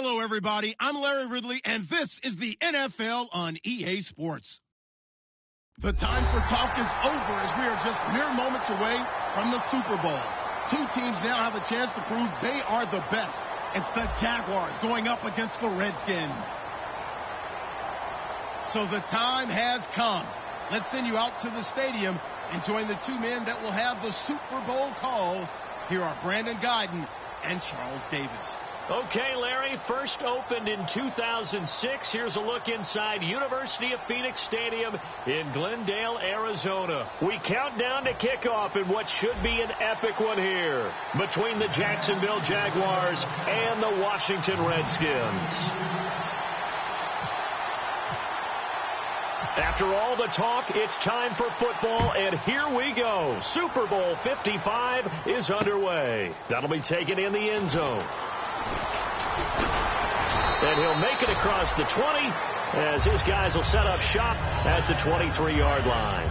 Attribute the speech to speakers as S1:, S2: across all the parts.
S1: Hello, everybody. I'm Larry Ridley, and this is the NFL on EA Sports. The time for talk is over as we are just mere moments away from the Super Bowl. Two teams now have a chance to prove they are the best. It's the Jaguars going up against the Redskins. So the time has come. Let's send you out to the stadium and join the two men that will have the Super Bowl call. Here are Brandon Guyton and Charles Davis.
S2: Okay, Larry, first opened in 2006. Here's a look inside University of Phoenix Stadium in Glendale, Arizona. We count down to kickoff in what should be an epic one here between the Jacksonville Jaguars and the Washington Redskins. After all the talk, it's time for football, and here we go. Super Bowl 55 is underway. That'll be taken in the end zone. And he'll make it across the 20 as his guys will set up shop at the 23-yard line.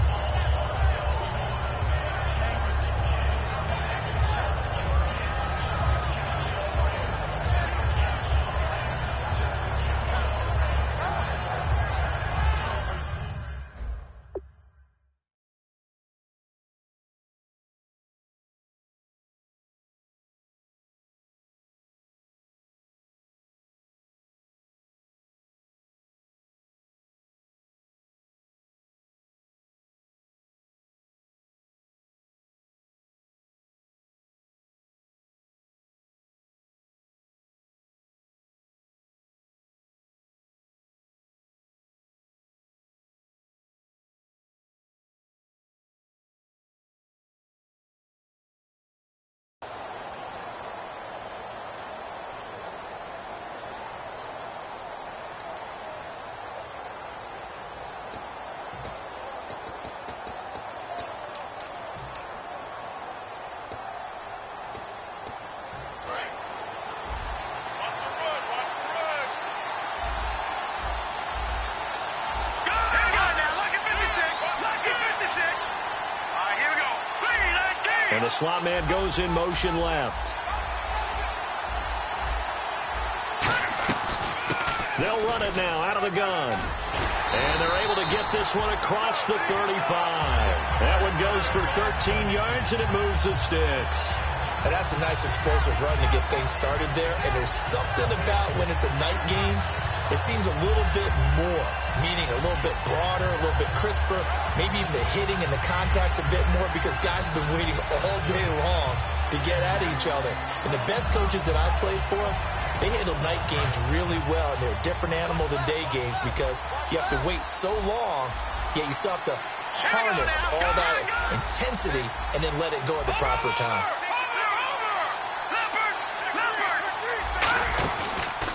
S2: And the slot man goes in motion left. They'll run it now out of the gun. And they're able to get this one across the 35. That one goes for 13 yards, and it moves the sticks.
S3: And that's a nice explosive run to get things started there. And there's something about when it's a night game, it seems a little bit more, meaning a little bit broader, a little bit crisper, maybe even the hitting and the contact's a bit more because guys have been waiting all day long to get at each other. And the best coaches that I've played for, they handle night games really well, and they're a different animal than day games because you have to wait so long, yet you still have to harness all that intensity and then let it go at the proper time.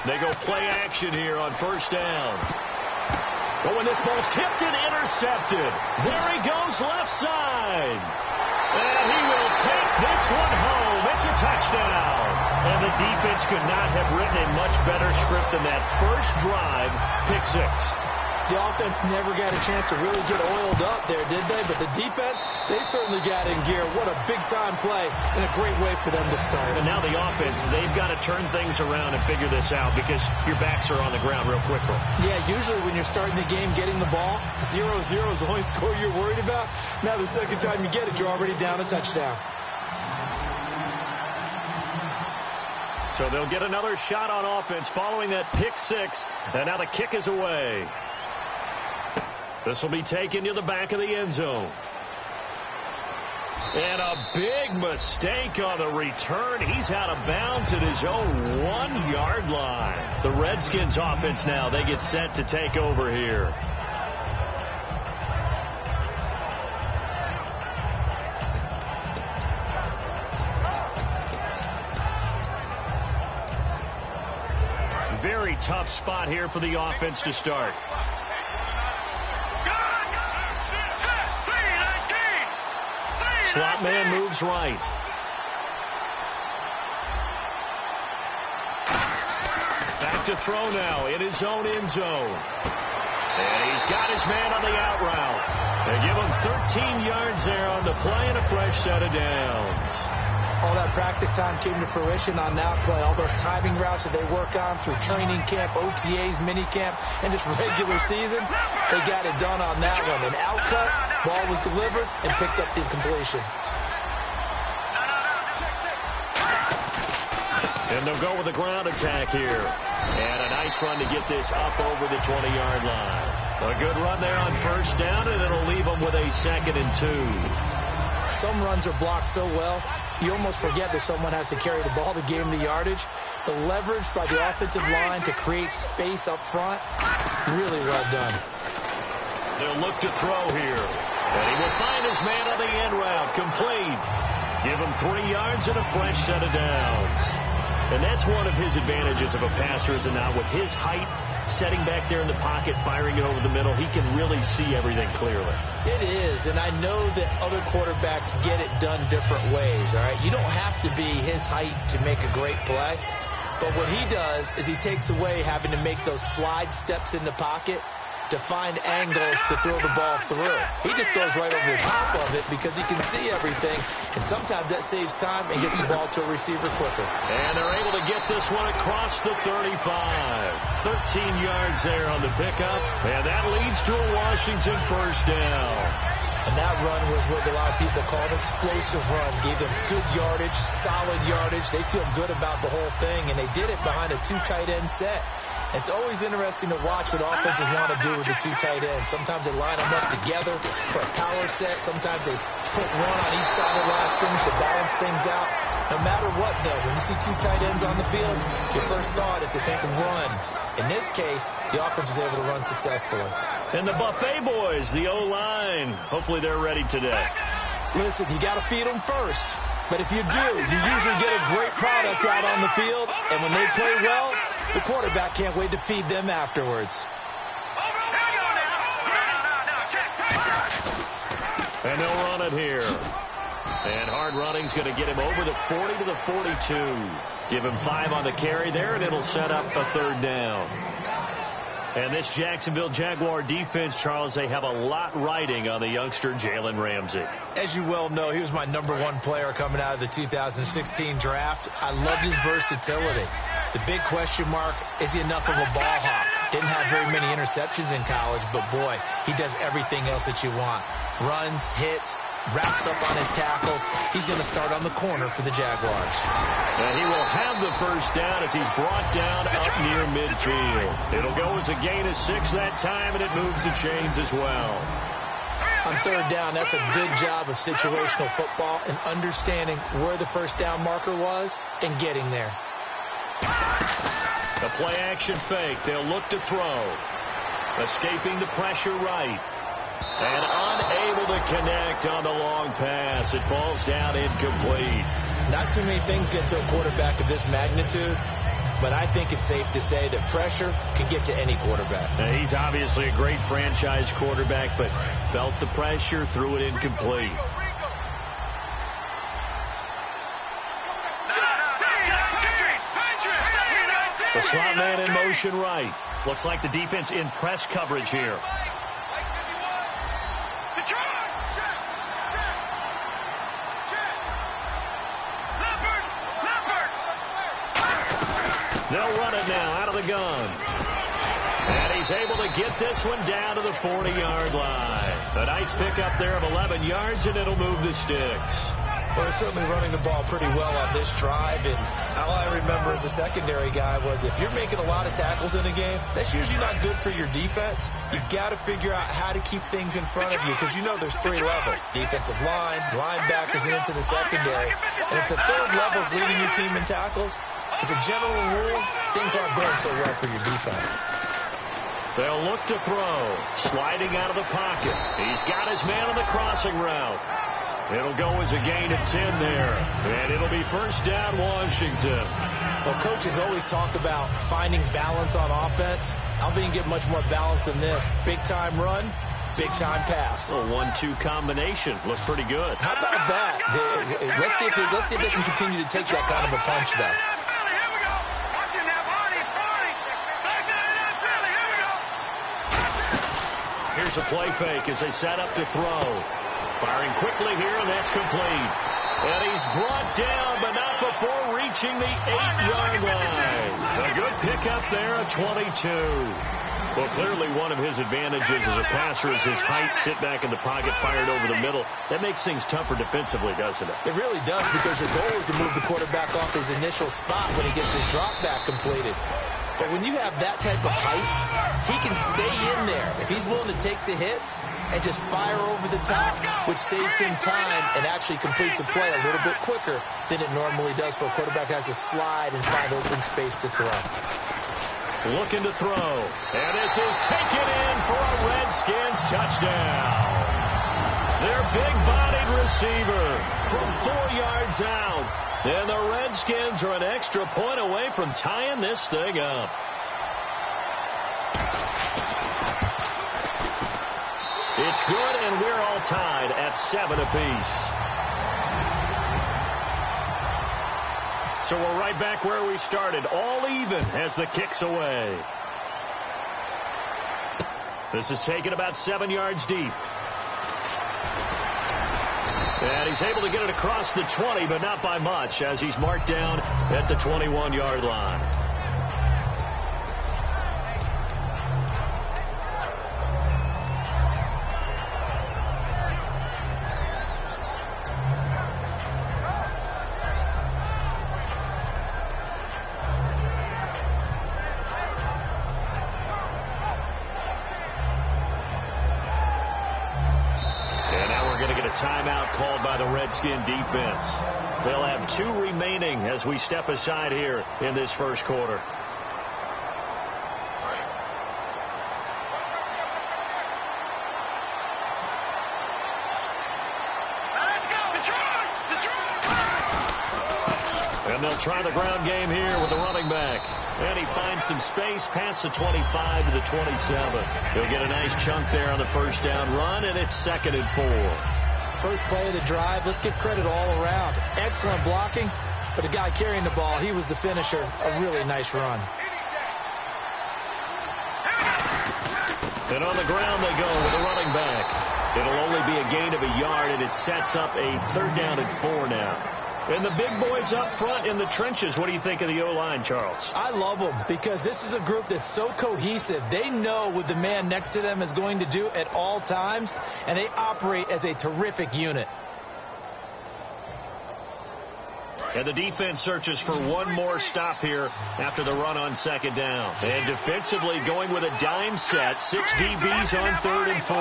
S2: They go play action here on first down. But when this ball's tipped and intercepted, there he goes left side. And he will take this one home. It's a touchdown. And the defense could not have written a much better script than that first drive, pick six.
S3: The offense never got a chance to really get oiled up there, did they? But the defense, they certainly got in gear. What a big-time play and a great way for them to start.
S2: And now the offense, they've got to turn things around and figure this out because your backs are on the ground real quickly.
S3: Yeah, usually when you're starting the game, getting the ball, 0-0 is the only score you're worried about. Now the second time you get it, you're already down a touchdown.
S2: So they'll get another shot on offense following that pick six. And now the kick is away. This will be taken to the back of the end zone. And a big mistake on the return. He's out of bounds at his own 1-yard line. The Redskins offense now, they get set to take over here. Very tough spot here for the offense to start. Slot man moves right. Back to throw now in his own end zone. And he's got his man on the out route. They give him 13 yards there on the play and a fresh set of downs.
S3: all that practice time came to fruition on that play. All those timing routes that they work on through training camp, OTAs, mini camp, and just regular season, they got it done on that one. An outcut, ball was delivered, and picked up the completion.
S2: And they'll go with a ground attack here. And a nice run to get this up over the 20-yard line. A good run there on first down, and it'll leave them with a 2nd and 2.
S3: Some runs are blocked so well, you almost forget that someone has to carry the ball to gain the yardage. The leverage by the offensive line to create space up front, really well done.
S2: They'll look to throw here. And he will find his man on the end route. Complete. Give him 3 yards and a fresh set of downs. And that's one of his advantages of a passer, is now with his height, setting back there in the pocket, firing it over the middle, he can really see everything clearly.
S3: It is, and I know that other quarterbacks get it done different ways, all right? You don't have to be his height to make a great play, but what he does is he takes away having to make those slide steps in the pocket to find angles to throw the ball through. He just throws right over the top of it because he can see everything, and sometimes that saves time and gets the ball to a receiver quicker.
S2: And they're able to get this one across the 35. 13 yards there on the pickup, and that leads to a Washington first down.
S3: And that run was what a lot of people call an explosive run. Gave them good yardage, solid yardage. They feel good about the whole thing, and they did it behind a 2 tight end set. It's always interesting to watch what offenses want to do with the 2 tight ends. Sometimes they line them up together for a power set. Sometimes they put one on each side of the line of scrimmage to balance things out. No matter what, though, when you see 2 tight ends on the field, your first thought is to think run. In this case, the offense was able to run successfully.
S2: And the Buffet boys, the O-line, hopefully they're ready today.
S3: Listen, you got to feed them first. But if you do, you usually get a great product out on the field. And when they play well, the quarterback can't wait to feed them afterwards.
S2: And they'll run it here. And hard running's going to get him over the 40 to the 42. Give him 5 on the carry there, and it'll set up a 3rd down. And this Jacksonville Jaguar defense, Charles, they have a lot riding on the youngster Jalen Ramsey.
S3: As you well know, he was my #1 player coming out of the 2016 draft. I loved his versatility. The big question mark, is he enough of a ball hawk? Didn't have very many interceptions in college, but boy, he does everything else that you want. Runs, hits, wraps up on his tackles. He's going to start on the corner for the Jaguars.
S2: And he will have the first down as he's brought down up near midfield. It'll go as a gain of 6 that time, and it moves the chains as well.
S3: On 3rd down, that's a good job of situational football and understanding where the first down marker was and getting there.
S2: The play action fake. They'll look to throw. Escaping the pressure right. And unable to connect on the long pass. It falls down incomplete.
S3: Not too many things get to a quarterback of this magnitude, but I think it's safe to say that pressure can get to any quarterback.
S2: Now, he's obviously a great franchise quarterback, but felt the pressure, threw it incomplete. The slot man in motion right. Looks like the defense in press coverage here. They'll run it now out of the gun. And he's able to get this one down to the 40-yard line. A nice pickup there of 11 yards, and it'll move the sticks.
S3: Well, they're certainly running the ball pretty well on this drive, and all I remember as a secondary guy was if you're making a lot of tackles in a game, that's usually not good for your defense. You've got to figure out how to keep things in front of you because you know there's 3 levels, defensive line, linebackers, and into the secondary. And if the 3rd level is leading your team in tackles, as a general rule, things aren't going so well for your defense.
S2: They'll look to throw, sliding out of the pocket. He's got his man on the crossing route. It'll go as a gain of 10 there, and it'll be first down Washington.
S3: Well, coaches always talk about finding balance on offense. I don't think you can get much more balance than this. Big-time run, big-time pass.
S2: A 1-2 combination. Looks pretty good.
S3: How about that? Let's see if they can continue to take that kind of a punch, though. Here's
S2: a play fake as they set up to throw. Firing quickly here, and that's complete. And he's brought down, but not before reaching the 8-yard line. A good pickup there, a 22. Well, clearly one of his advantages as a passer is his height, sit back in the pocket, fired over the middle. That makes things tougher defensively, doesn't it?
S3: It really does, because your goal is to move the quarterback off his initial spot when he gets his drop back completed. But when you have that type of height, he can stay in there if he's willing to take the hits and just fire over the top, which saves him time and actually completes a play a little bit quicker than it normally does for a quarterback has to slide and find open space to throw.
S2: Looking to throw. And this is taken in for a Redskins touchdown. Their big-bodied receiver from 4 yards out. And the Redskins are an extra point away from tying this thing up. It's good, and we're all tied at 7 apiece. So we're right back where we started, all even as the kick's away. This is taken about 7 yards deep. And he's able to get it across the 20, but not by much, as he's marked down at the 21-yard line. Timeout called by the Redskin defense. They'll have 2 remaining as we step aside here in this first quarter. And they'll try the ground game here with the running back. And he finds some space past the 25 to the 27. He'll get a nice chunk there on the first down run, and it's 2nd and 4.
S3: First play of the drive, let's give credit all around. Excellent blocking, but the guy carrying the ball, he was the finisher. A really nice run.
S2: And on the ground they go with the running back. It'll only be a gain of a yard, and it sets up a 3rd down and 4 now. And the big boys up front in the trenches. What do you think of the O-line, Charles?
S3: I love them because this is a group that's so cohesive. They know what the man next to them is going to do at all times, and they operate as a terrific unit.
S2: And the defense searches for one more stop here after the run on 2nd down. And defensively going with a dime set. 6 DBs on 3rd and 4.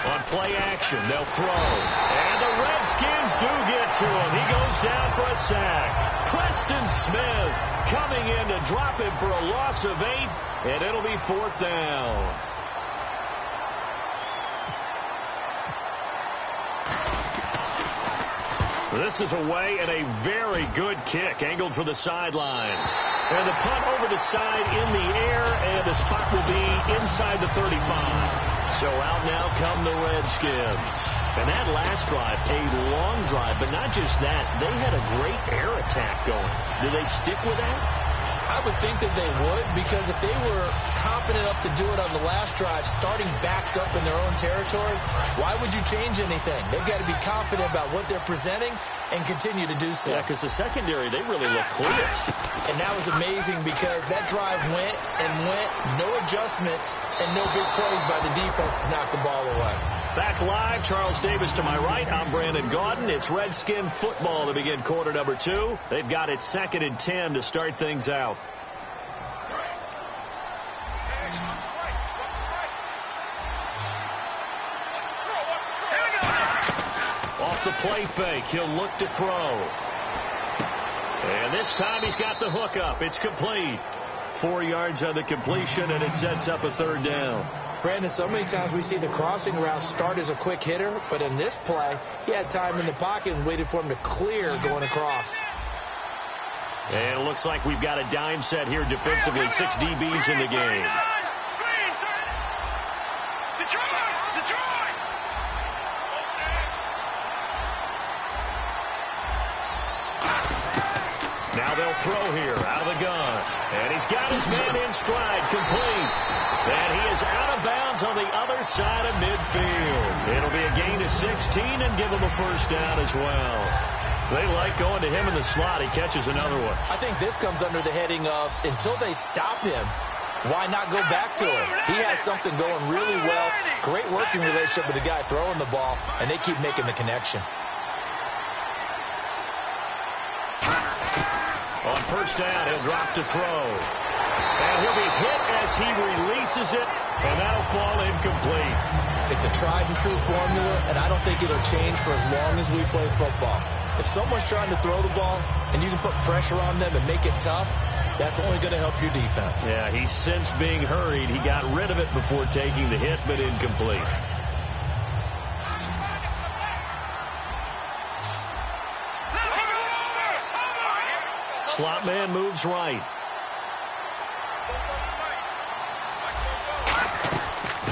S2: On play action, they'll throw. And the Redskins do get to him. He goes down for a sack. Preston Smith coming in to drop him for a loss of 8, and it'll be 4th down. This is away, and a very good kick angled for the sidelines. And the punt over the side in the air, and the spot will be inside the 35. So out now come the Redskins. And that last drive, a long drive, but not just that. They had a great air attack going. Do they stick with that?
S3: I would think that they would, because if they were confident enough to do it on the last drive, starting backed up in their own territory, why would you change anything? They've got to be confident about what they're presenting and continue to do so.
S2: Yeah, because the secondary, they really look clueless.
S3: And that was amazing because that drive went and went, no adjustments, and no big plays by the defense to knock the ball away.
S2: Back live, Charles Davis to my right. I'm Brandon Gaudin. It's Redskin football to begin quarter number 2. They've got it 2nd and 10 to start things out. Off the play fake, he'll look to throw. And this time he's got the hook up. It's complete. 4 yards on the completion, and it sets up a 3rd down.
S3: Brandon, so many times we see the crossing route start as a quick hitter, but in this play, he had time in the pocket and waited for him to clear going across.
S2: And it looks like we've got a dime set here defensively. 6 DBs in the game. Now they'll throw here, out of the gun. And he's got his man in stride, complete. And he is out of bounds on the other side of midfield. It'll be a gain of 16 and give him a first down as well. They like going to him in the slot. He catches another one.
S3: I think this comes under the heading of until they stop him, why not go back to him? He has something going really well. Great working relationship with the guy throwing the ball, and they keep making the connection.
S2: On first down, he'll drop to throw. And he'll be hit as he releases it, and that'll fall incomplete.
S3: It's a tried and true formula, and I don't think it'll change for as long as we play football. If someone's trying to throw the ball and you can put pressure on them and make it tough, that's only going to help your defense.
S2: Yeah, he's since being hurried. He got rid of it before taking the hit, but incomplete. Slot man moves right.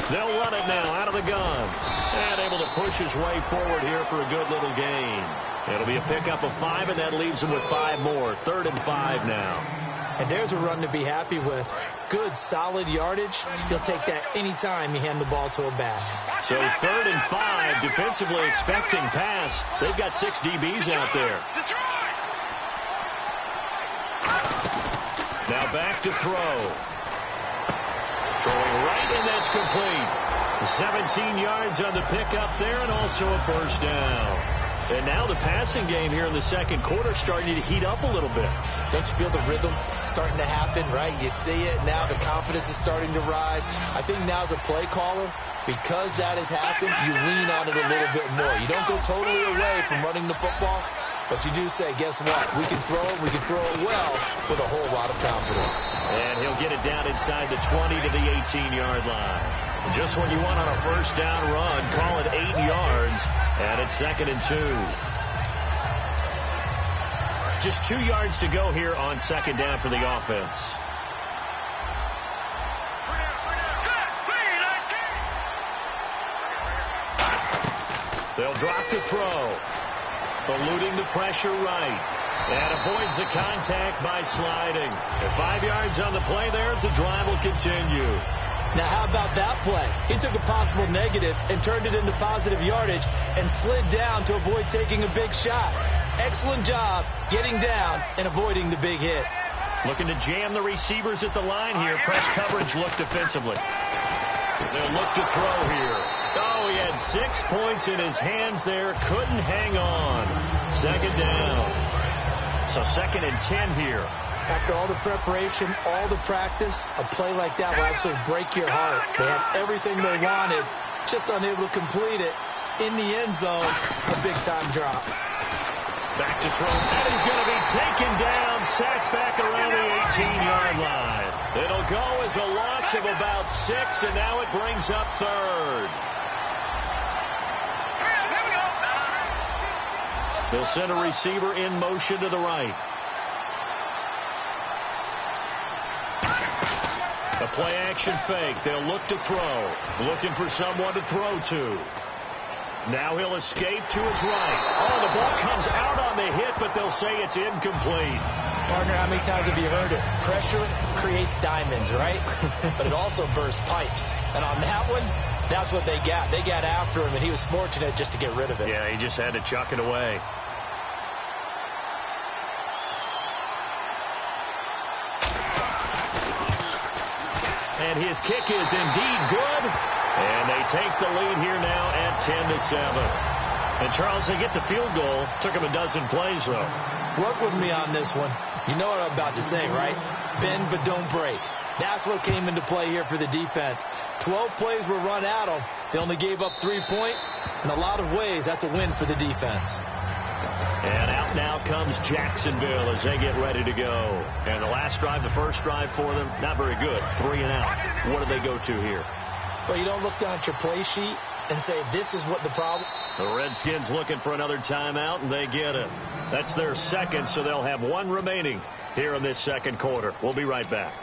S2: They'll run it now out of the gun. And able to push his way forward here for a good little gain. It'll be a pickup of 5, and that leaves him with 5 more. 3rd and 5 now.
S3: And there's a run to be happy with. Good, solid yardage. He'll take that anytime you hand the ball to a back.
S2: So 3rd and 5, defensively expecting pass. They've got 6 DBs out there. Now back to throw. Throwing right, and that's complete. 17 yards on the pickup there, and also a first down. And now the passing game here in the second quarter starting to heat up a little bit.
S3: Don't you feel the rhythm starting to happen, right? You see it now. The confidence is starting to rise. I think now as a play caller, because that has happened, you lean on it a little bit more. You don't go totally away from running the football, but you do say, guess what? We can throw it. We can throw it well with a whole lot of confidence.
S2: And he'll get it down inside the 20 to the 18-yard line. Just what you want on a first down run. Call it 8 yards, and it's 2nd and 2. Just 2 yards to go here on 2nd down for the offense. They'll drop the throw. Eluding the pressure right. And avoids the contact by sliding. And 5 yards on the play there as the drive will continue.
S3: Now, how about that play? He took a possible negative and turned it into positive yardage and slid down to avoid taking a big shot. Excellent job getting down and avoiding the big hit.
S2: Looking to jam the receivers at the line here. Press coverage look defensively. They'll look to throw here. Oh, he had 6 points in his hands there. Couldn't hang on. 2nd down. So 2nd and 10 here.
S3: After all the preparation, all the practice, a play like that will actually break your heart. They had everything they wanted, just unable to complete it. In the end zone, a big-time drop.
S2: Back to throw, and he's going to be taken down, sacked back around the 18-yard line. It'll go as a loss of about 6, and now it brings up 3rd. They'll send a receiver in motion to the right. A play-action fake. They'll look to throw. Looking for someone to throw to. Now he'll escape to his right. Oh, the ball comes out on the hit, but they'll say it's incomplete.
S3: Partner, how many times have you heard it? Pressure creates diamonds, right? But it also bursts pipes. And on that one, that's what they got. They got after him, and he was fortunate just to get rid of it.
S2: Yeah, he just had to chuck it away. And his kick is indeed good. And they take the lead here now at 10-7. And, Charles, they get the field goal. Took him a dozen plays, though.
S3: Work with me on this one. You know what I'm about to say, right? Bend but don't break. That's what came into play here for the defense. 12 plays were run at them. They only gave up 3 points. In a lot of ways, that's a win for the defense.
S2: And out now comes Jacksonville as they get ready to go. And the last drive, the first drive for them, not very good. 3 and out. What do they go to here?
S3: Well, you don't look down at your play sheet and say, this is what the problem.
S2: The Redskins looking for another timeout, and they get it. That's their second, so they'll have 1 remaining here in this second quarter. We'll be right back.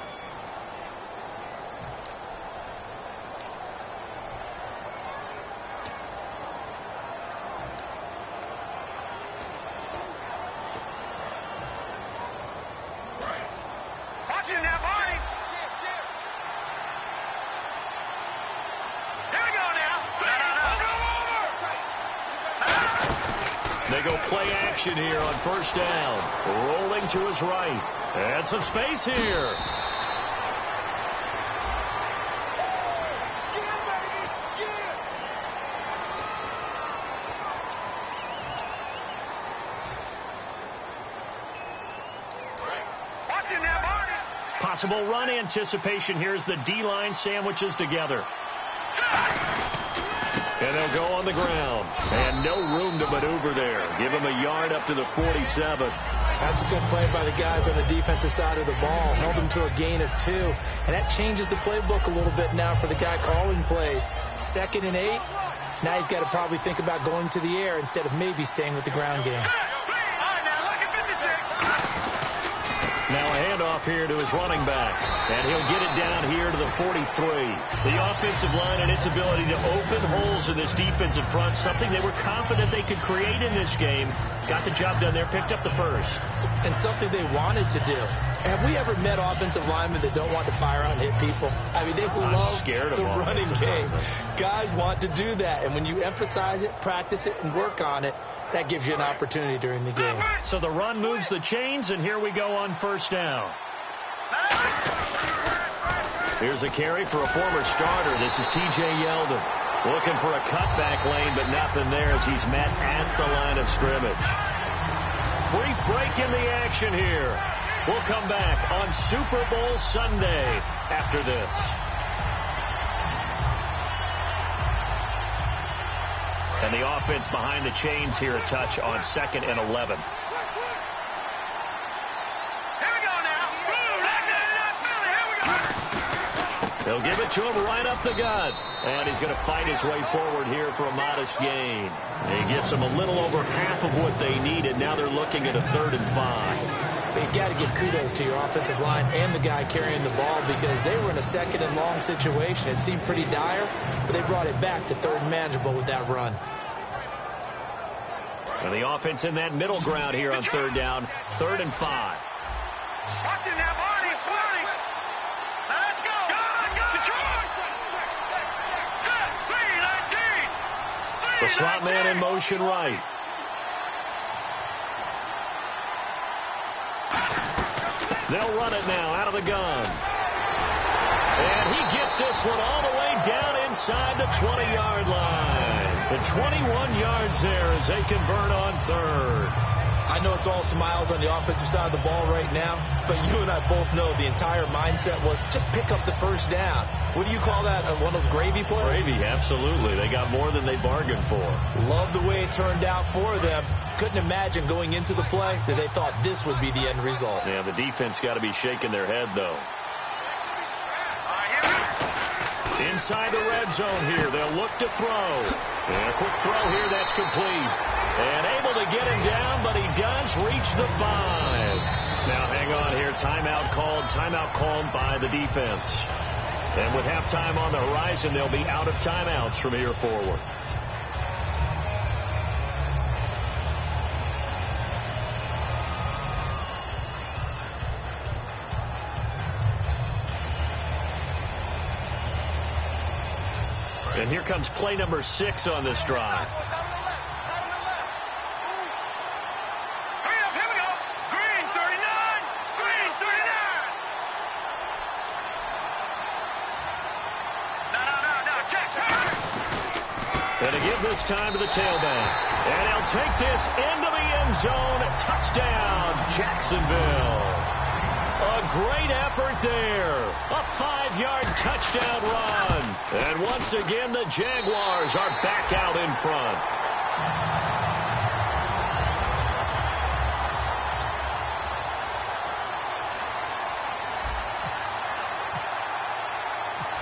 S2: play action here on first down. Rolling to his right. And some space here. Possible run anticipation here as the D-line sandwiches together. And they'll go on the ground. And no room to maneuver there. Give him a yard up to the 47.
S3: That's a good play by the guys on the defensive side of the ball. Held him to a gain of 2. And that changes the playbook a little bit now for the guy calling plays. 2nd and 8. Now he's got to probably think about going to the air instead of maybe staying with the ground game.
S2: Now a handoff here to his running back. And he'll get it down here to the 43. The offensive line and its ability to open holes in this defensive front, something they were confident they could create in this game. Got the job done there, picked up the first.
S3: And something they wanted to do. Have we ever met offensive linemen that don't want to fire out and hit people? I mean, they love the running game. Guys want to do that. And when you emphasize it, practice it, and work on it, that gives you an opportunity during the game.
S2: So the run moves the chains, and here we go on first down. Here's a carry for a former starter. This is T.J. Yeldon. Looking for a cutback lane, but nothing there as he's met at the line of scrimmage. Brief break in the action here. We'll come back on Super Bowl Sunday after this. And the offense behind the chains here a touch on 2nd and 11. They'll give it to him right up the gut. And he's going to fight his way forward here for a modest gain. He gets them a little over half of what they needed. Now they're looking at a 3rd and 5.
S3: You've got to give kudos to your offensive line and the guy carrying the ball because they were in a 2nd and long situation. It seemed pretty dire, but they brought it back to 3rd and manageable with that run.
S2: And the offense in that middle ground here on 3rd down, 3rd and 5. The slot man in motion right. They'll run it now out of the gun. And he gets this one all the way down inside the 20-yard line. The 21 yards there as they convert on 3rd.
S3: I know it's all smiles on the offensive side of the ball right now, but you and I both know the entire mindset was just pick up the first down. What do you call that? One of those gravy plays?
S2: Gravy, absolutely. They got more than they bargained for.
S3: Love the way it turned out for them. Couldn't imagine going into the play that they thought this would be the end result.
S2: Yeah, the defense got to be shaking their head, though. Inside the red zone here, they'll look to throw. And a quick throw here, that's complete. And able to get him down, but he does reach the 5. Now hang on here, timeout called by the defense. And with halftime on the horizon, they'll be out of timeouts from here forward. And here comes play number 6 on this drive. And to give this time to the tailback. And he'll take this into the end zone. Touchdown, Jacksonville. A great effort there. A 5-yard touchdown run. And once again, the Jaguars are back out in front.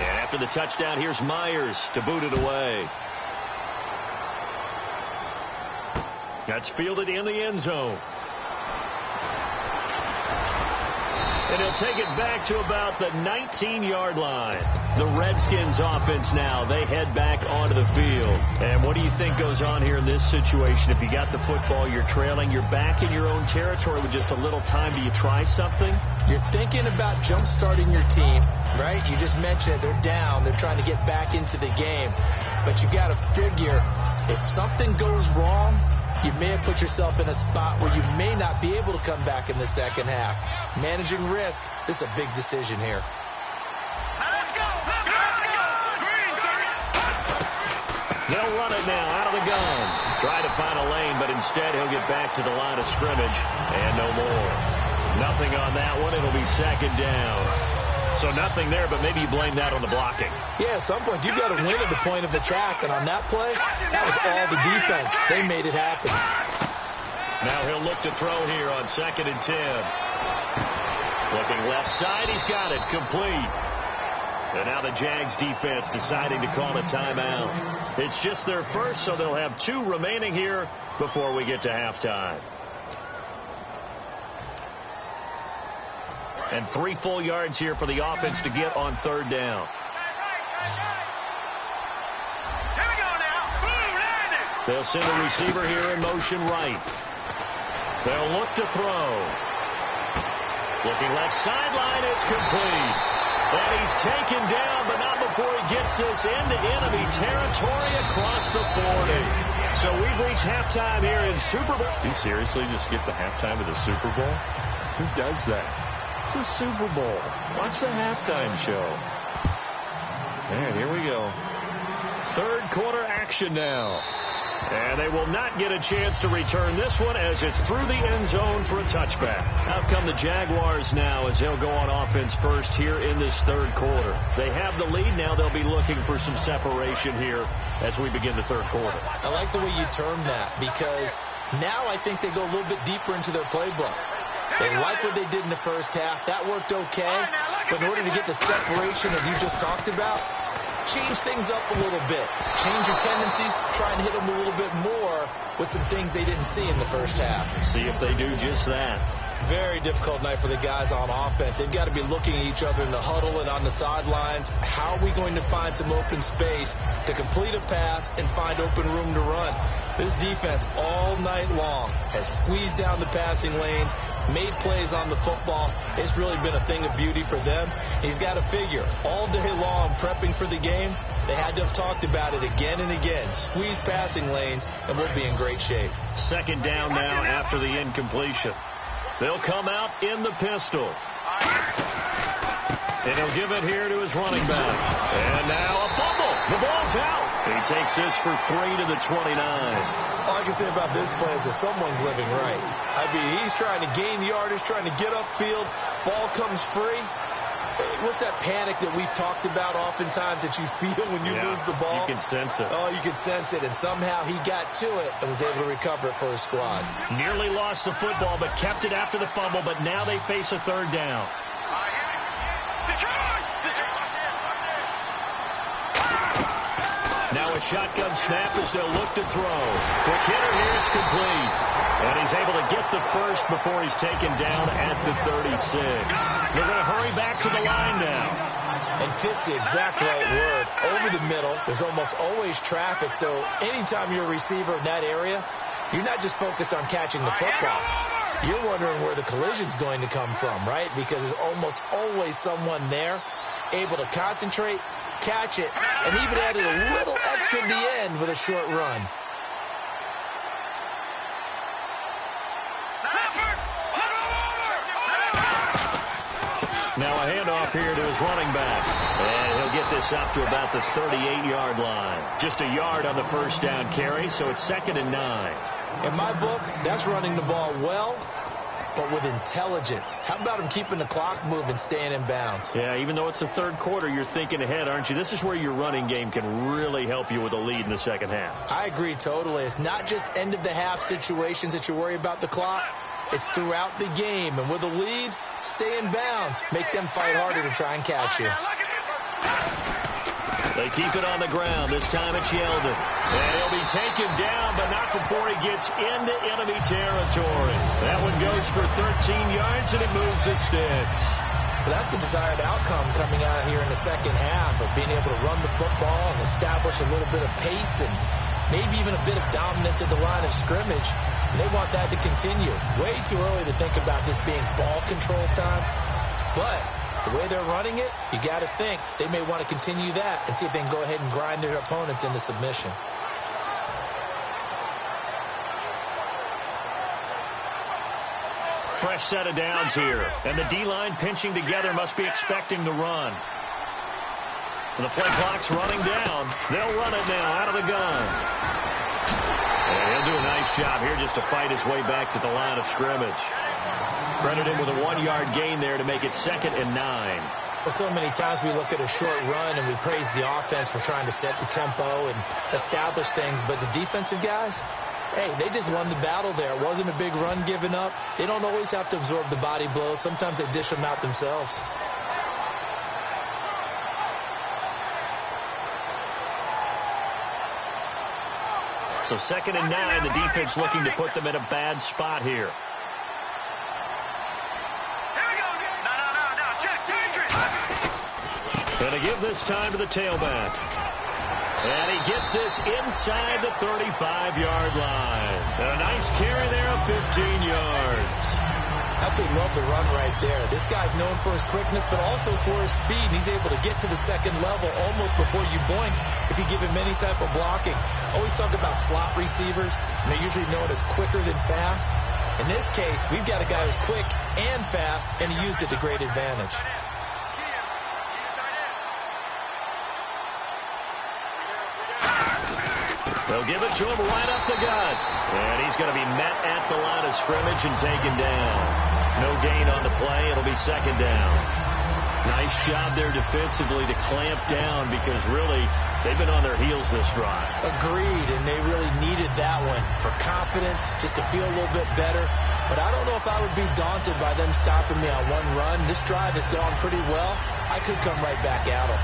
S2: And after the touchdown, here's Myers to boot it away. That's fielded in the end zone. And he'll take it back to about the 19-yard line. The Redskins offense now, they head back onto the field. And what do you think goes on here in this situation? If you got the football, you're trailing, you're back in your own territory with just a little time. Do you try something?
S3: You're thinking about jump-starting your team, right? You just mentioned it. They're down. They're trying to get back into the game. But you got to figure if something goes wrong, you may have put yourself in a spot where you may not be able to come back in the second half. Managing risk, this is a big decision here.
S2: They'll run it now out of the gun. Try to find a lane, but instead he'll get back to the line of scrimmage and no more. Nothing on that one. It'll be second down. So nothing there, but maybe you blame that on the blocking.
S3: Yeah, at some point you've got to win at the point of attack, and on that play, that was all the defense. They made it happen.
S2: Now he'll look to throw here on 2nd and 10. Looking left side, he's got it, complete. And now the Jags defense deciding to call a timeout. It's just their first, so they'll have 2 remaining here before we get to halftime. And 3 full yards here for the offense to get on 3rd down. They'll send the receiver here in motion right. They'll look to throw. Looking left sideline, it's complete. And he's taken down, but not before he gets this into enemy territory across the 40. So we've reached halftime here in Super Bowl.
S4: Do you seriously just skip the halftime of the Super Bowl? Who does that?
S2: It's a Super Bowl. Watch the halftime show. And here we go. 3rd quarter action now. And they will not get a chance to return this one as it's through the end zone for a touchback. Out come the Jaguars now as they'll go on offense first here in this 3rd quarter. They have the lead. Now they'll be looking for some separation here as we begin the 3rd quarter.
S3: I like the way you termed that because now I think they go a little bit deeper into their playbook. They like what they did in the first half. That worked okay. But in order to get the separation that you just talked about, change things up a little bit. Change your tendencies. Try and hit them a little bit more with some things they didn't see in the first half.
S2: See if they do just that.
S3: Very difficult night for the guys on offense. They've got to be looking at each other in the huddle and on the sidelines. How are we going to find some open space to complete a pass and find open room to run? This defense all night long has squeezed down the passing lanes, made plays on the football. It's really been a thing of beauty for them. He's got to figure all day long prepping for the game, they had to have talked about it again and again. Squeeze passing lanes, and we'll be in great shape.
S2: 2nd down now after the incompletion. They'll come out in the pistol. And he'll give it here to his running back. And now a fumble. The ball's out. He takes this for 3 to the 29.
S3: All I can say about this play is that someone's living right. I mean, he's trying to gain yardage, trying to get upfield. Ball comes free. What's that panic that we've talked about oftentimes that you feel when you lose the ball?
S2: You can sense it.
S3: Oh, you can sense it. And somehow he got to it and was able to recover it for his squad.
S2: Nearly lost the football, but kept it after the fumble. But now they face a 3rd down. Now a shotgun snap as they'll look to throw. Quick hitter here, it's complete. And he's able to get the first before he's taken down at the 36. They're going to hurry back to the line now.
S3: And fits the exact right word. Over the middle, there's almost always traffic. So anytime you're a receiver in that area, you're not just focused on catching the football. You're wondering where the collision's going to come from, right? Because there's almost always someone there able to concentrate, catch it, and even added a little extra at the end with a short run.
S2: Now a handoff here to his running back. And he'll get this up to about the 38-yard line. Just a yard on the 1st down carry, so it's 2nd and 9.
S3: In my book, that's running the ball well, but with intelligence. How about him keeping the clock moving, staying in bounds?
S2: Yeah, even though it's the 3rd quarter, you're thinking ahead, aren't you? This is where your running game can really help you with a lead in the 2nd half.
S3: I agree totally. It's not just end-of-the-half situations that you worry about the clock. It's throughout the game. And with a lead, stay in bounds. Make them fight harder to try and catch you.
S2: They keep it on the ground. This time it's Yeldon. And he'll be taken down, but not before he gets into enemy territory. That one goes for 13 yards, and it moves the sticks.
S3: Well, that's the desired outcome coming out here in the 2nd half of being able to run the football and establish a little bit of pace and maybe even a bit of dominance at the line of scrimmage. And they want that to continue. Way too early to think about this being ball control time. But the way they're running it, you got to think they may want to continue that and see if they can go ahead and grind their opponents into submission.
S2: Fresh set of downs here. And the D-line pinching together must be expecting the run. The play clock's running down. They'll run it now out of the gun. And he'll do a nice job here just to fight his way back to the line of scrimmage. Credit him with a 1-yard gain there to make it 2nd and 9.
S3: Well, so many times we look at a short run and we praise the offense for trying to set the tempo and establish things, but the defensive guys, hey, they just won the battle there. It wasn't a big run given up. They don't always have to absorb the body blows. Sometimes they dish them out themselves.
S2: So 2nd and 9, the defense looking to put them in a bad spot here. And to give this time to the tailback. And he gets this inside the 35-yard line. And a nice carry there of 15 yards.
S3: Absolutely love the run right there. This guy's known for his quickness, but also for his speed. And he's able to get to the second level almost before you blink if you give him any type of blocking. Always talk about slot receivers, and they're usually known as quicker than fast. In this case, we've got a guy who's quick and fast, and he used it to great advantage.
S2: They'll give it to him right up the gut. And he's going to be met at the line of scrimmage and taken down. No gain on the play. It'll be 2nd down. Nice job there defensively to clamp down because really they've been on their heels this drive.
S3: Agreed, and they really needed that one for confidence, just to feel a little bit better. But I don't know if I would be daunted by them stopping me on one run. This drive has gone pretty well. I could come right back at them.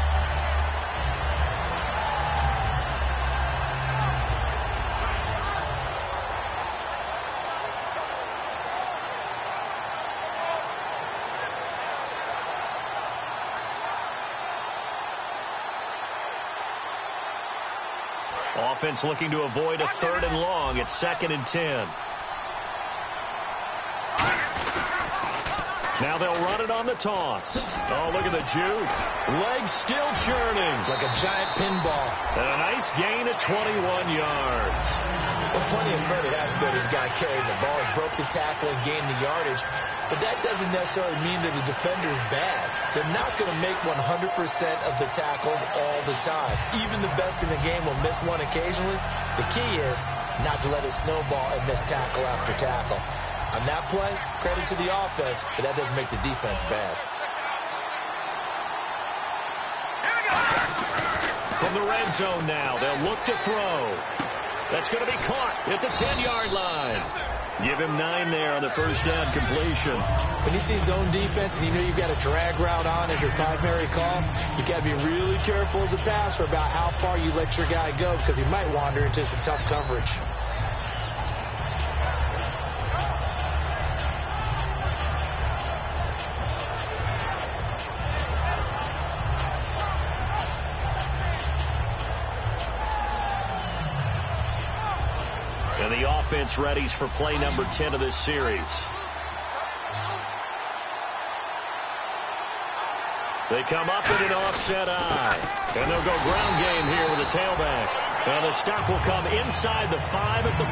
S2: Offense looking to avoid a 3rd and long. It's 2nd and 10. Now they'll run it on the toss. Oh, look at the juke. Legs still churning.
S3: Like a giant pinball.
S2: And a nice gain of 21 yards.
S3: Well, plenty of credit has to go to the guy carrying the ball. He broke the tackle and gained the yardage. But that doesn't necessarily mean that the defender's bad. They're not going to make 100% of the tackles all the time. Even the best in the game will miss one occasionally. The key is not to let it snowball and miss tackle after tackle. On that play, credit to the offense, but that doesn't make the defense bad.
S2: From the red zone now, they'll look to throw. That's going to be caught at the 10-yard line. Give him 9 there on the first down completion.
S3: When you see zone defense and you know you've got a drag route on as your primary call, you got to be really careful as a passer about how far you let your guy go because he might wander into some tough coverage.
S2: And the offense readies for play number 10 of this series. They come up in an offset eye. And they'll go ground game here with a tailback. And the stop will come inside the 5 at the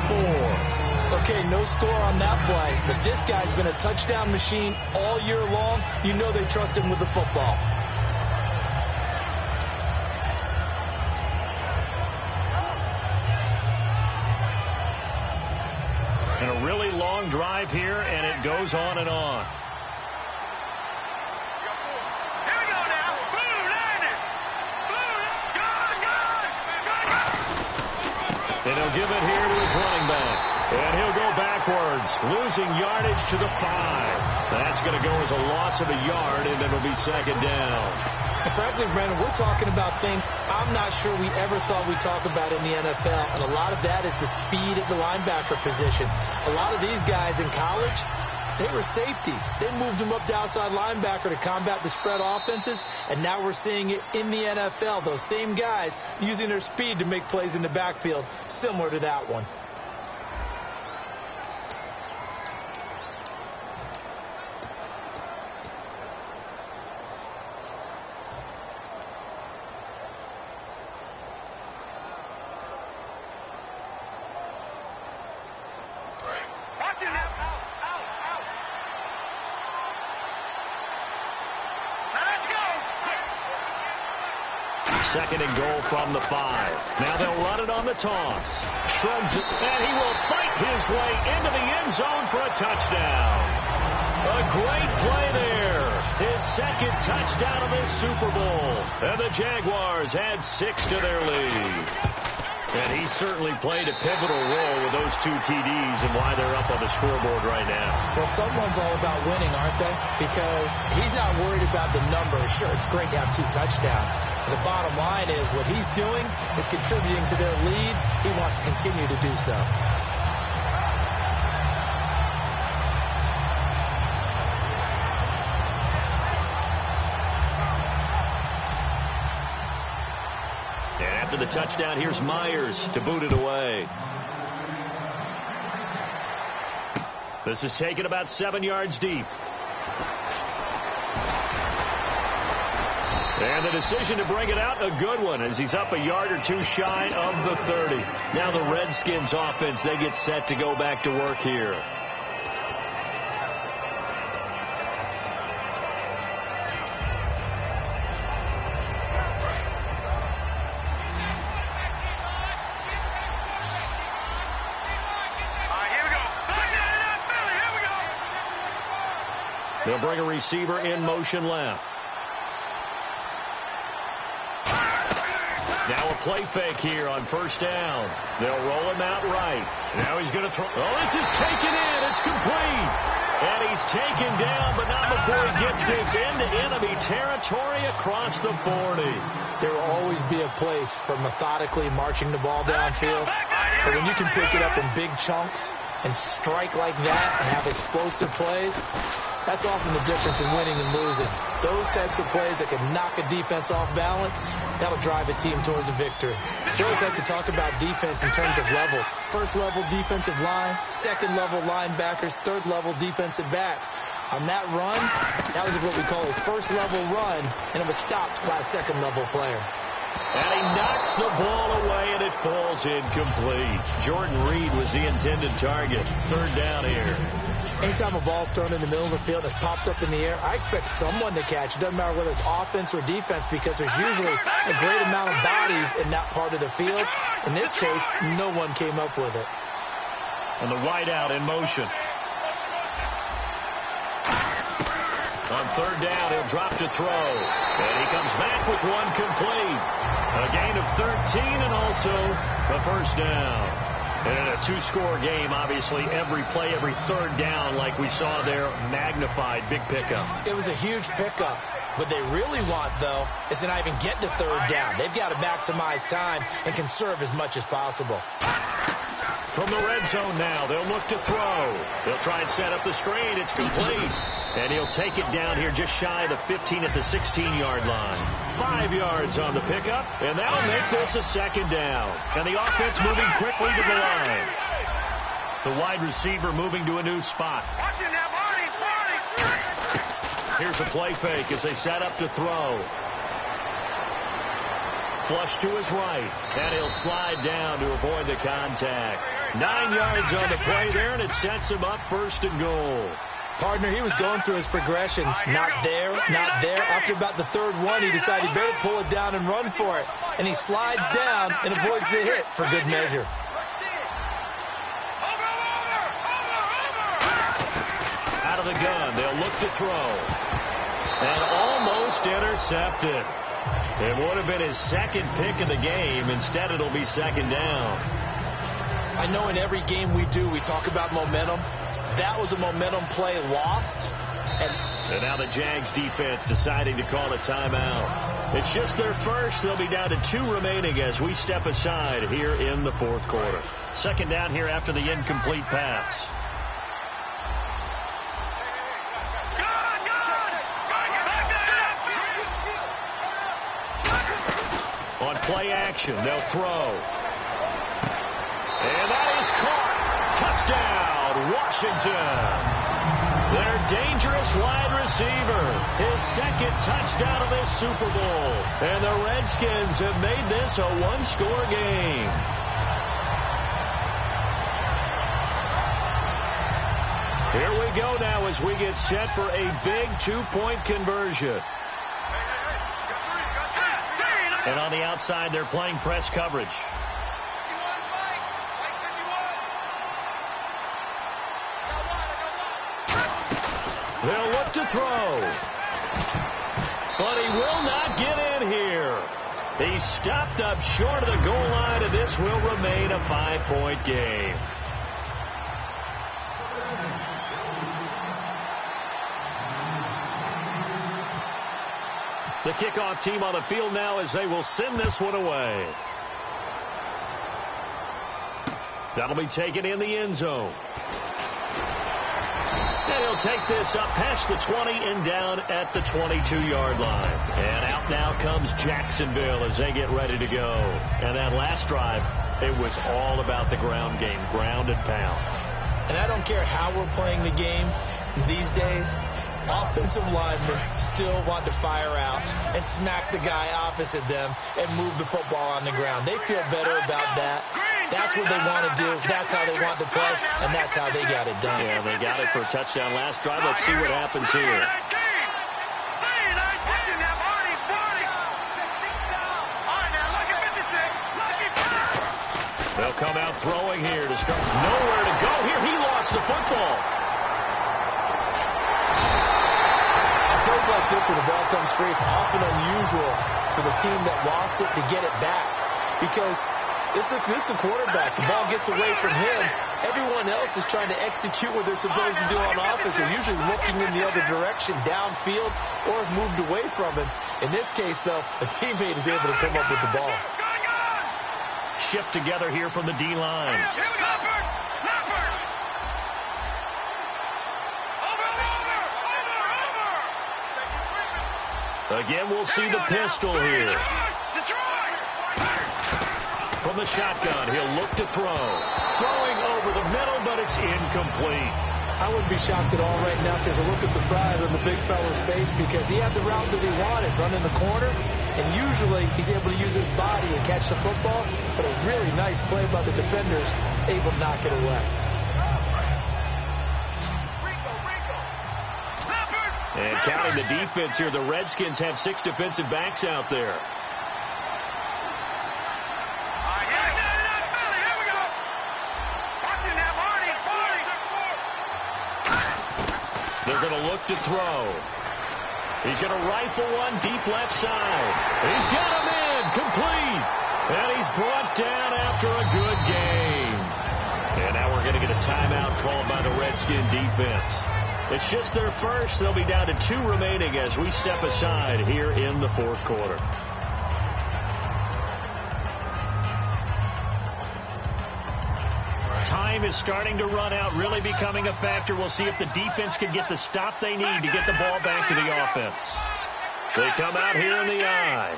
S2: 4.
S3: Okay, no score on that play. But this guy's been a touchdown machine all year long. You know they trust him with the football.
S2: And a really long drive here, and it goes on and on. And he'll give it here to his running back. And he'll go backwards, losing yardage to the 5. That's going to go as a loss of a yard, and it'll be 2nd down.
S3: And frankly, Brandon, we're talking about things I'm not sure we ever thought we'd talk about in the NFL. And a lot of that is the speed at the linebacker position. A lot of these guys in college, they were safeties. They moved them up to outside linebacker to combat the spread offenses. And now we're seeing it in the NFL. Those same guys using their speed to make plays in the backfield, similar to that one.
S2: second and goal from the 5. Now they'll run it on the toss. Shrugs it, and he will fight his way into the end zone for a touchdown. A great play there. His second touchdown of this Super Bowl. And the Jaguars add 6 to their lead. And he certainly played a pivotal role with those 2 TDs and why they're up on the scoreboard right now.
S3: Well, someone's all about winning, aren't they? Because he's not worried about the numbers. Sure, it's great to have 2 touchdowns. The bottom line is what he's doing is contributing to their lead. He wants to continue to do so.
S2: After the touchdown, here's Myers to boot it away. This is taken about 7 yards deep. And the decision to bring it out, a good one, as he's up a yard or 2 shy of the 30. Now the Redskins offense, they get set to go back to work here. They'll bring a receiver in motion left. Now a play fake here on first down. They'll roll him out right. Now he's going to throw. Oh, this is taken in. It's complete. And he's taken down, but not before he gets his into enemy territory across the 40.
S3: There will always be a place for methodically marching the ball downfield. But when you can pick it up in big chunks and strike like that and have explosive plays, that's often the difference in winning and losing. Those types of plays that can knock a defense off balance, that'll drive a team towards a victory. We always like to talk about defense in terms of levels. First level defensive line, second level linebackers, third level defensive backs. On that run, that was what we call a first level run, and it was stopped by a second level player.
S2: And he knocks the ball away, and it falls incomplete. Jordan Reed was the intended target. Third down here.
S3: Anytime a ball's thrown in the middle of the field and it's popped up in the air, I expect someone to catch. It doesn't matter whether it's offense or defense, because there's usually a great amount of bodies in that part of the field. In this case, no one came up with it.
S2: And the wideout in motion. On third down, he'll drop to throw. And he comes back with one complete. A gain of 13 and also a first down. And in a 2-score game, obviously, every play, every third down, like we saw there, magnified, big pickup.
S3: It was a huge pickup. What they really want, though, is to not even get to third down. They've got to maximize time and conserve as much as possible.
S2: From the red zone now, they'll look to throw. They'll try and set up the screen. It's complete. And he'll take it down here just shy of the 15 at the 16-yard line. 5 yards on the pickup, and that'll make this a second down. And the offense moving quickly to the line. The wide receiver moving to a new spot. Here's a play fake as they set up to throw. Flush to his right, and he'll slide down to avoid the contact. 9 yards on the play there, and it sets him up first and goal.
S3: Partner, he was going through his progressions. Not there, not there. After about the third one, he decided he better pull it down and run for it. And he slides down and avoids the hit for good measure.
S2: Out of the gun, they'll look to throw. And almost intercepted. It would have been his second pick of the game. Instead, it'll be second down.
S3: I know in every game we do, we talk about momentum. That was a momentum play lost.
S2: And now the Jags defense deciding to call a timeout. It's just their first. They'll be down to 2 remaining as we step aside here in the fourth quarter. Second down here after the incomplete pass. On play action, they'll throw. And that is caught. Touchdown, Washington. Their dangerous wide receiver. His second touchdown of this Super Bowl. And the Redskins have made this a 1-score game. Here we go now as we get set for a big 2-point conversion. And on the outside, they're playing press coverage. They'll look to throw. But he will not get in here. He stopped up short of the goal line, and this will remain a 5-point game. The kickoff team on the field now as they will send this one away. That'll be taken in the end zone. And he'll take this up past the 20 and down at the 22-yard line. And out now comes Jacksonville as they get ready to go. And that last drive, it was all about the ground game, ground and pound.
S3: And I don't care how we're playing the game these days, offensive linemen still want to fire out and smack the guy opposite them and move the football on the ground. They feel better about that. That's what they want to do. That's how they want to play, and that's how they got it done.
S2: Yeah, they got it for a touchdown last drive. Let's see what happens here. They'll come out throwing here to start. Nowhere to go here. He lost the football.
S3: Plays like this when the ball comes free, it's often unusual for the team that lost it to get it back because this is the quarterback. The ball gets away from him. Everyone else is trying to execute what they're supposed to do on offense. They're usually looking in the other direction, downfield, or have moved away from him. In this case, though, a teammate is able to come up with the ball.
S2: Shift together here from the D-line. Again, we'll see the pistol here. From the shotgun, he'll look to throw. Throwing over the middle, but it's incomplete.
S3: I wouldn't be shocked at all right now if there's a look of surprise on the big fella's face because he had the route that he wanted, running the corner, and usually he's able to use his body and catch the football, but a really nice play by the defenders, able to knock it away.
S2: And counting the defense here, the Redskins have 6 defensive backs out there. They're going to look to throw. He's going to rifle one deep left side. He's got him in, complete. And he's brought down after a good game. And now we're going to get a timeout called by the Redskin defense. It's just their first. They'll be down to 2 remaining as we step aside here in the fourth quarter. Time is starting to run out, really becoming a factor. We'll see if the defense can get the stop they need to get the ball back to the offense. They come out here in the I.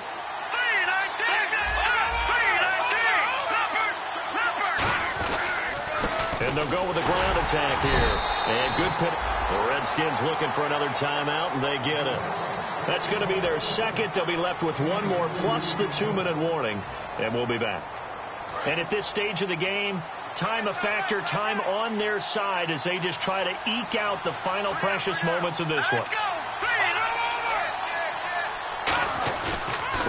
S2: And they'll go with the ground attack here. And good pit. The Redskins looking for another timeout, and they get it. That's going to be their second. They'll be left with 1 more plus the 2-minute warning, and we'll be back. And at this stage of the game, time a factor, time on their side as they just try to eke out the final precious moments of this one.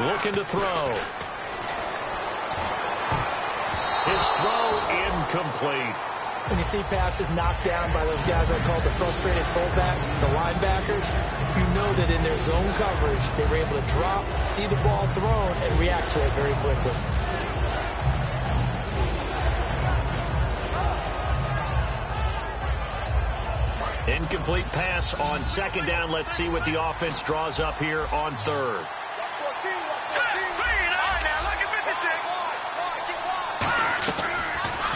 S2: Looking to throw. His throw incomplete.
S3: When you see passes knocked down by those guys I call the frustrated fullbacks, the linebackers, you know that in their zone coverage, they were able to drop, see the ball thrown, and react to it very quickly.
S2: Incomplete pass on second down. Let's see what the offense draws up here on third.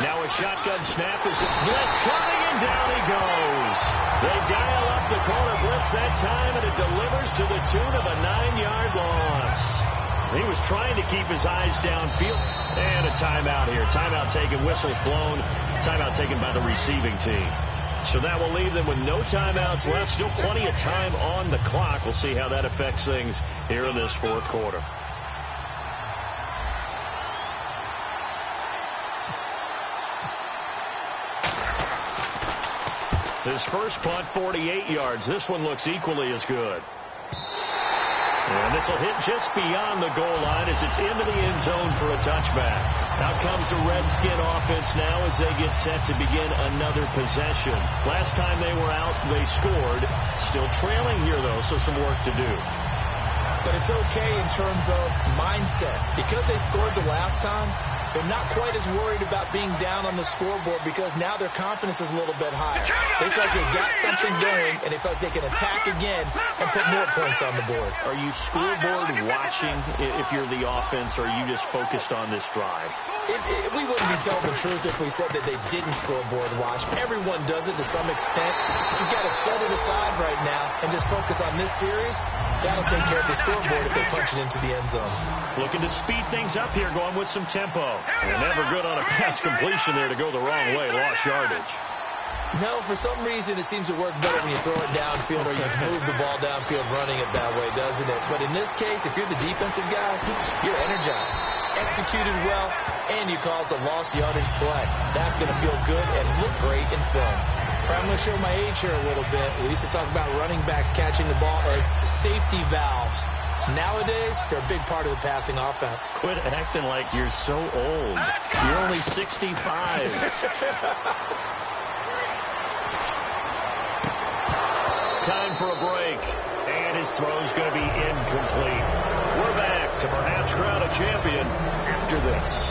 S2: Now a shotgun snap is blitz coming, and down he goes. They dial up the corner blitz that time, and it delivers to the tune of a 9-yard loss. He was trying to keep his eyes downfield. And a timeout here. Timeout taken, whistles blown. Timeout taken by the receiving team. So that will leave them with no timeouts left. Still plenty of time on the clock. We'll see how that affects things here in this fourth quarter. His first punt, 48 yards. This one looks equally as good. And this This will hit just beyond the goal line as it's into the end zone for a touchback. Out comes the Redskin offense now as they get set to begin another possession. Last time they were out, they scored. Still trailing here, though, so some work to do.
S3: But it's okay in terms of mindset. Because they scored the last time, they're not quite as worried about being down on the scoreboard because now their confidence is a little bit higher. They feel like they got something going, and they feel like they can attack again and put more points on the board.
S2: Are you scoreboard watching if you're the offense, or are you just focused on this drive?
S3: We wouldn't be telling the truth if we said that they didn't scoreboard watch. Everyone does it to some extent. But you've got to set it aside right now and just focus on this series. That'll take care of the scoreboard if they punch it into the end zone.
S2: Looking to speed things up here, going with some tempo. And never good on a pass completion there to go the wrong way. Lost yardage.
S3: No, for some reason it seems to work better when you throw it downfield or you move the ball downfield running it that way, doesn't it? But in this case, if you're the defensive guys, you're energized, executed well, and you caused a lost yardage play. That's going to feel good and look great in film. I'm going to show my age here a little bit. We used to talk about running backs catching the ball as safety valves. Nowadays, they're a big part of the passing offense.
S2: Quit acting like you're so old. You're only 65. Time for a break. And his throw's going to be incomplete. We're back to perhaps crown a champion after this.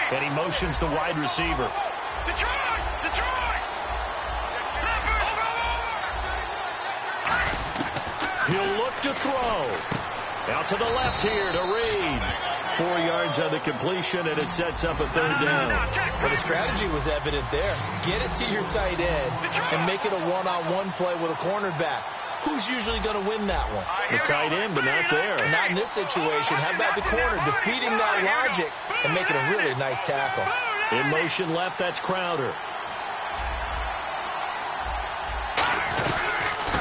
S2: And he motions the wide receiver. He'll look to throw. Out to the left here to Reed. 4 yards on the completion, and it sets up a third down.
S3: Well, the strategy was evident there. Get it to your tight end and make it a one-on-one play with a cornerback. Who's usually going to win that one?
S2: The tight end, but not there.
S3: Not in this situation. How about the corner defeating that logic and making a really nice tackle?
S2: In motion left, that's Crowder.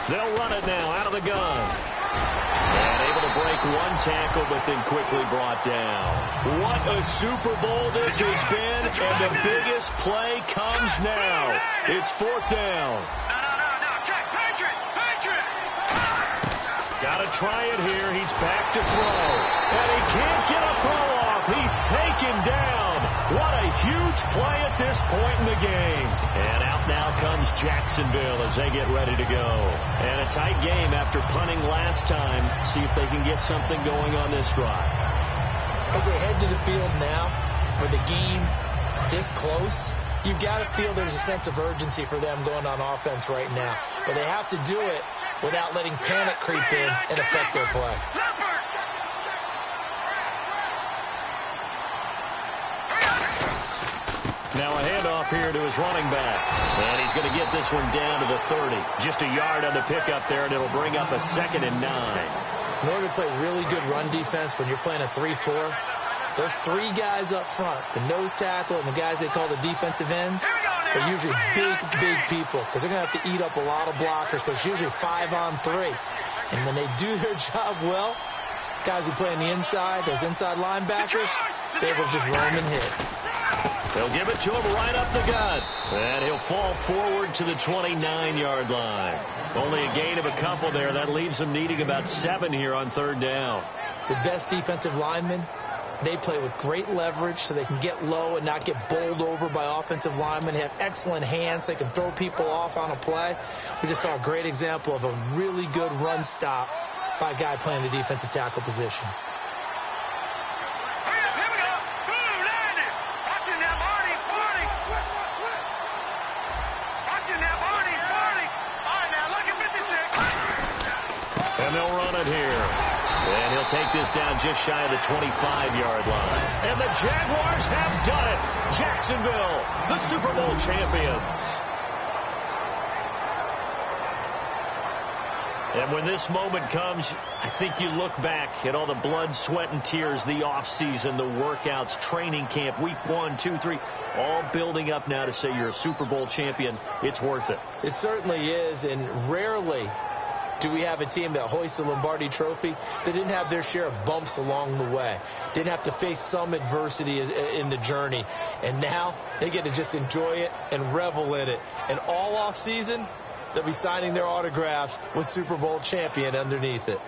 S2: They'll run it now out of the gun. And able to break one tackle, but then quickly brought down. What a Super Bowl this has been, and the biggest play comes now. It's fourth down. Got to try it here. He's back to throw. And he can't get a throw off. He's taken down. What a huge play at this point in the game. And out now comes Jacksonville as they get ready to go. And a tight game after punting last time. See if they can get something going on this drive.
S3: As they head to the field now, with the game this close, you've got to feel there's a sense of urgency for them going on offense right now. But they have to do it without letting panic creep in and affect their play.
S2: Now a handoff here to his running back. And he's going to get this one down to the 30. Just a yard on the pickup there, and it'll bring up a 2nd and 9.
S3: In order to play really good run defense when you're playing a 3-4, those 3 guys up front, the nose tackle and the guys they call the defensive ends, they're usually big people because they're going to have to eat up a lot of blockers because it's usually 5-on-3. And when they do their job well, guys who play on the inside, those inside linebackers, they're able to just roam and hit.
S2: They'll give it to him right up the gut. And he'll fall forward to the 29-yard line. Only a gain of a couple there. That leaves them needing about 7 here on third down.
S3: The best defensive linemen, they play with great leverage so they can get low and not get bowled over by offensive linemen. They have excellent hands. They can throw people off on a play. We just saw a great example of a really good run stop by a guy playing the defensive tackle position.
S2: And they'll run it here. And he'll take this down just shy of the 25-yard line. And the Jaguars have done it. Jacksonville, the Super Bowl champions. And when this moment comes, I think you look back at all the blood, sweat, and tears, the offseason, the workouts, training camp, week 1, 2, 3, all building up now to say you're a Super Bowl champion. It's worth it.
S3: It certainly is, and rarely Do we have a team that hoists the Lombardi Trophy? They didn't have their share of bumps along the way. Didn't have to face some adversity in the journey. And now they get to just enjoy it and revel in it. And all off season, they'll be signing their autographs with Super Bowl champion underneath it.